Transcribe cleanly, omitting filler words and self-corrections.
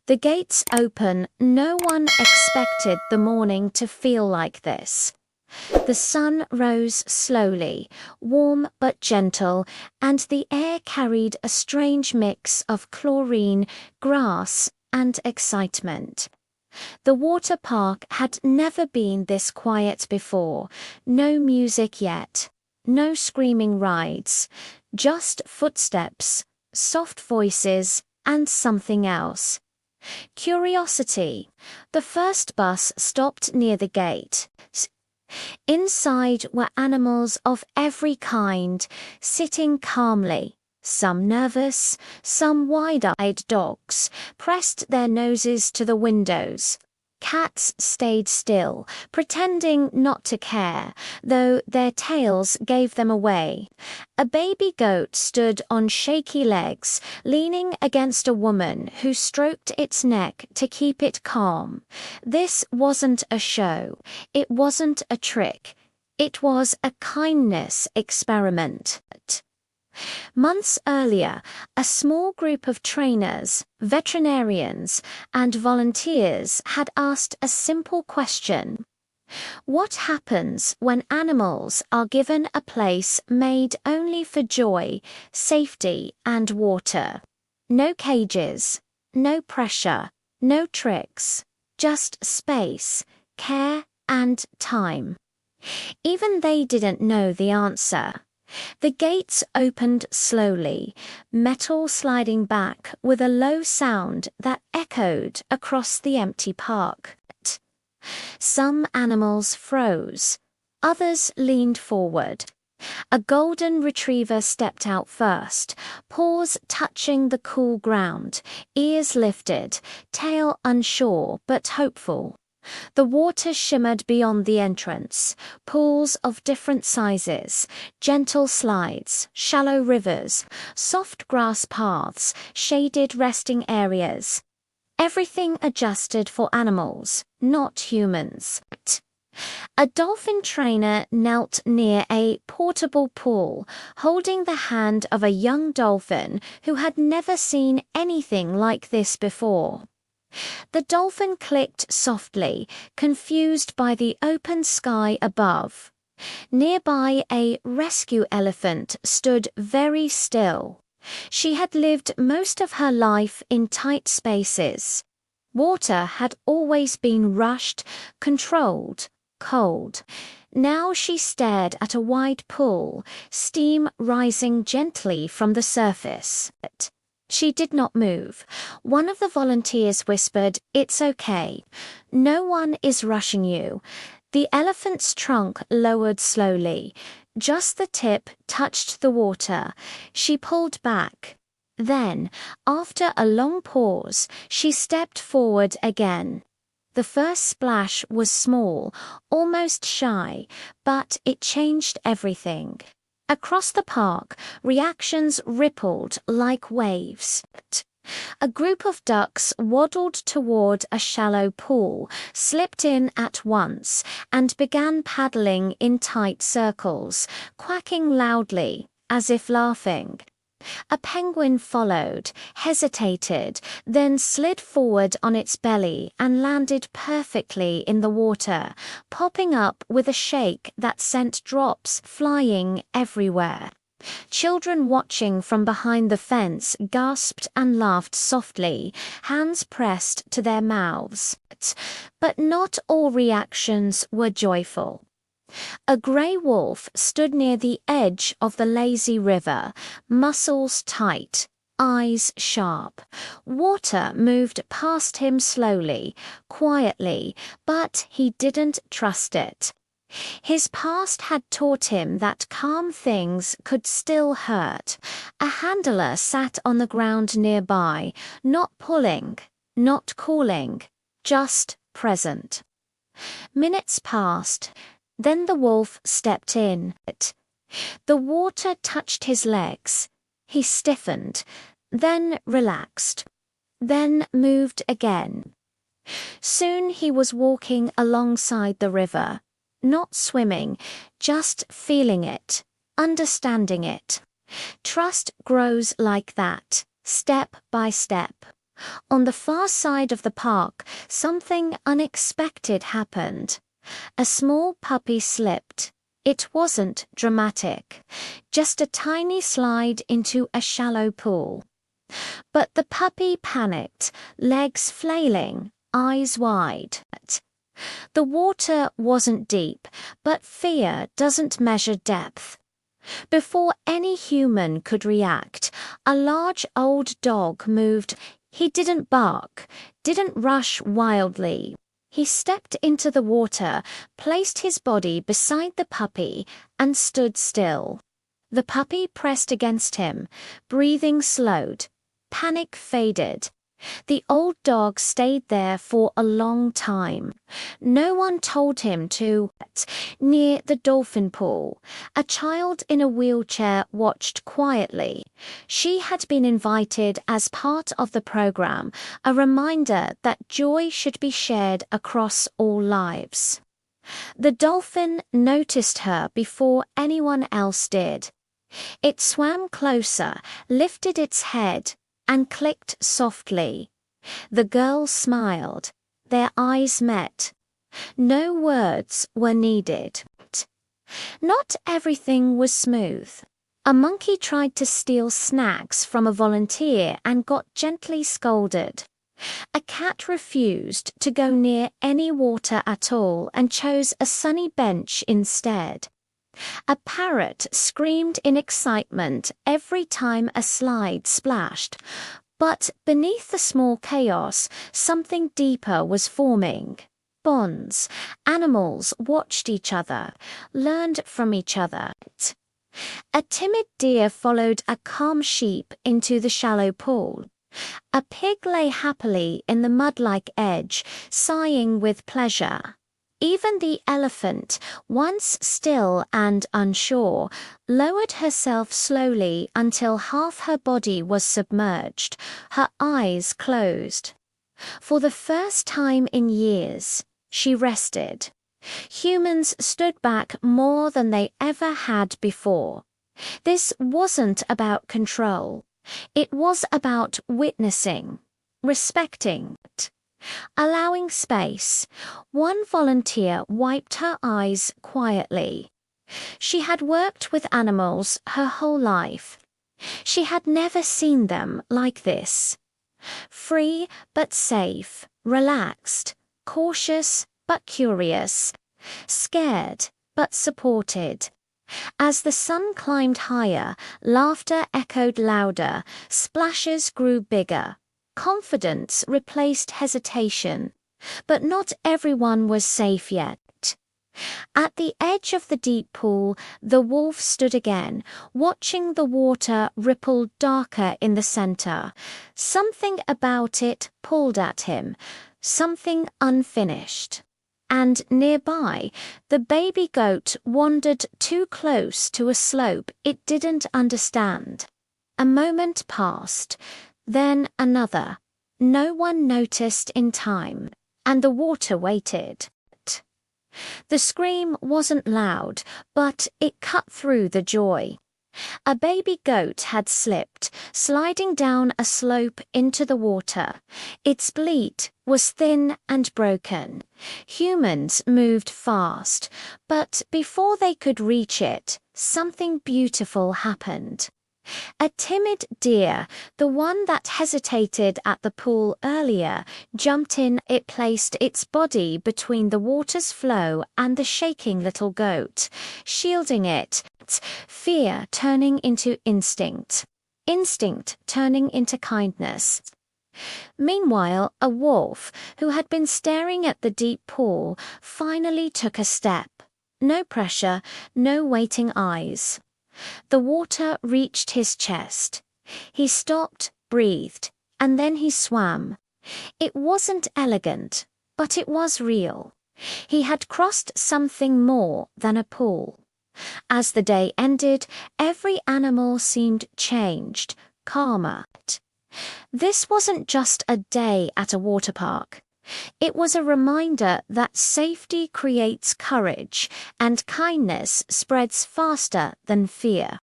The gates open. No one expected the morning to feel like this. The sun rose slowly, warm but gentle, and the air carried a strange mix of chlorine, grass, and excitement. The water park had never been this quiet before. No music yet, no screaming rides, just footsteps, soft voices, and something else. Curiosity. The first bus stopped near the gate. Inside were animals of every kind, sitting calmly. Some nervous, some wide-eyed dogs pressed their noses to the windows. Cats stayed still, pretending not to care, though their tails gave them away. A baby goat stood on shaky legs, leaning against a woman who stroked its neck to keep it calm. This wasn't a show. It wasn't a trick. It was a kindness experiment. Months earlier, a small group of trainers, veterinarians, and volunteers had asked a simple question. What happens when animals are given a place made only for joy, safety, and water? No cages, no pressure, no tricks, just space, care, and time. Even they didn't know the answer. The gates opened slowly, metal sliding back with a low sound that echoed across the empty park. Some animals froze. Others leaned forward. A golden retriever stepped out first, paws touching the cool ground, ears lifted, tail unsure but hopeful. The water shimmered beyond the entrance, pools of different sizes, gentle slides, shallow rivers, soft grass paths, shaded resting areas. Everything adjusted for animals, not humans. A dolphin trainer knelt near a portable pool, holding the hand of a young dolphin who had never seen anything like this before. The dolphin clicked softly, confused by the open sky above. Nearby, a rescue elephant stood very still. She had lived most of her life in tight spaces. Water had always been rushed, controlled, cold. Now she stared at a wide pool, steam rising gently from the surface. She did not move. One of the volunteers whispered, "It's okay. No one is rushing you." The elephant's trunk lowered slowly. Just the tip touched the water. She pulled back. Then, after a long pause, she stepped forward again. The first splash was small, almost shy, but it changed everything. Across the park, reactions rippled like waves. A group of ducks waddled toward a shallow pool, slipped in at once, and began paddling in tight circles, quacking loudly, as if laughing. A penguin followed, hesitated, then slid forward on its belly and landed perfectly in the water, popping up with a shake that sent drops flying everywhere. Children watching from behind the fence gasped and laughed softly, hands pressed to their mouths. But not all reactions were joyful. A grey wolf stood near the edge of the lazy river, muscles tight, eyes sharp. Water moved past him slowly, quietly, but he didn't trust it. His past had taught him that calm things could still hurt. A handler sat on the ground nearby, not pulling, not calling, just present. Minutes passed. Then the wolf stepped in. The water touched his legs. He stiffened, then relaxed, then moved again. Soon he was walking alongside the river, not swimming, just feeling it, understanding it. Trust grows like that, step by step. On the far side of the park, something unexpected happened. A small puppy slipped. It wasn't dramatic, just a tiny slide into a shallow pool. But the puppy panicked, legs flailing, eyes wide. The water wasn't deep, but fear doesn't measure depth. Before any human could react, a large old dog moved. He didn't bark, didn't rush wildly. He stepped into the water, placed his body beside the puppy, and stood still. The puppy pressed against him, breathing slowed. Panic faded. The old dog stayed there for a long time. No one told him to. Near the dolphin pool, a child in a wheelchair watched quietly. She had been invited as part of the program, a reminder that joy should be shared across all lives. The dolphin noticed her before anyone else did. It swam closer, lifted its head, and clicked softly. The girl smiled. Their eyes met. No words were needed. Not everything was smooth. A monkey tried to steal snacks from a volunteer and got gently scolded. A cat refused to go near any water at all and chose a sunny bench instead. A parrot screamed in excitement every time a slide splashed, but beneath the small chaos, something deeper was forming. Bonds. Animals watched each other, learned from each other. A timid deer followed a calm sheep into the shallow pool. A pig lay happily in the mud-like edge, sighing with pleasure. Even the elephant, once still and unsure, lowered herself slowly until half her body was submerged, her eyes closed. For the first time in years, she rested. Humans stood back more than they ever had before. This wasn't about control. It was about witnessing, respecting, allowing space. One volunteer wiped her eyes quietly. She had worked with animals her whole life. She had never seen them like this. Free but safe, relaxed, cautious but curious, scared but supported. As the sun climbed higher, laughter echoed louder, splashes grew bigger. Confidence replaced hesitation, but not everyone was safe yet. At the edge of the deep pool, the wolf stood again, watching the water ripple darker in the center. Something about it pulled at him, something unfinished. And nearby, the baby goat wandered too close to a slope it didn't understand. A moment passed. Then another. No one noticed in time, and the water waited. The scream wasn't loud, but it cut through the joy. A baby goat had slipped, sliding down a slope into the water. Its bleat was thin and broken. Humans moved fast, but before they could reach it, something beautiful happened. A timid deer, the one that hesitated at the pool earlier, jumped in. It placed its body between the water's flow and the shaking little goat, shielding it. Fear turning into instinct. Instinct turning into kindness. Meanwhile, a wolf, who had been staring at the deep pool, finally took a step. No pressure, no waiting eyes. The water reached his chest. He stopped, breathed, and then he swam. It wasn't elegant, but it was real. He had crossed something more than a pool. As the day ended, every animal seemed changed, calmer. This wasn't just a day at a water park. It was a reminder that safety creates courage, and kindness spreads faster than fear.